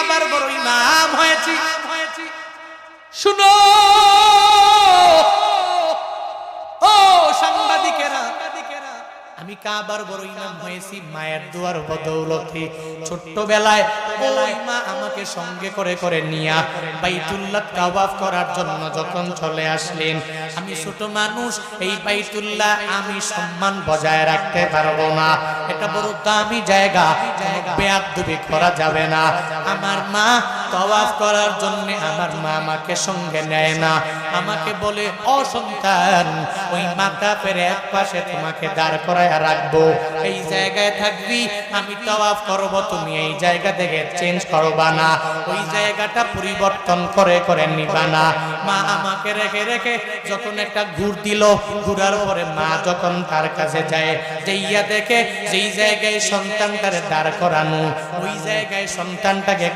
কাবার বড় ইমাম হয়েছি। শুনো ও সাংবাদিকেরা, আমি কাবার বড় ইমাম হয়েছি মায়ের দুয়ার বদৌলতে। ছোট্টবেলায় ওই মা আমাকে সঙ্গে করে করে নিয়া বাইতুল্লাহ তাওয়াফ করার জন্য যখন চলে আসলেন, আমি ছোট মানুষ, এই বাইতুল্লাহ আমি সম্মান বজায় রাখতে পারবো না। এটা বড় দামি জায়গা, কোনো বেয়াদবি করা যাবে না। আমার মা তাওয়াফ করার জন্য আমার মা আমাকে সঙ্গে নেয় না। আমাকে বলে, ও সন্তান, ওই মাকাফের এক পাশে তোমাকে দাঁড় করায় রাখবো, এই জায়গায় থাকবি, আমি তাওয়াফ করব, তুমি এই জায়গা থেকে চেঞ্জ করবা না, ওই জায়গাটা পরিবর্তন করে করে নিবা না। মা আমাকে রেখে রেখে যখন একটা ঘুর দিল, ঘুরার পরে মা যখন তার কাছে যায়, যাইয়া দেখে যেই জায়গায় সন্তানটারে দাঁড় করানো, ওই জায়গায় সন্তানটাকে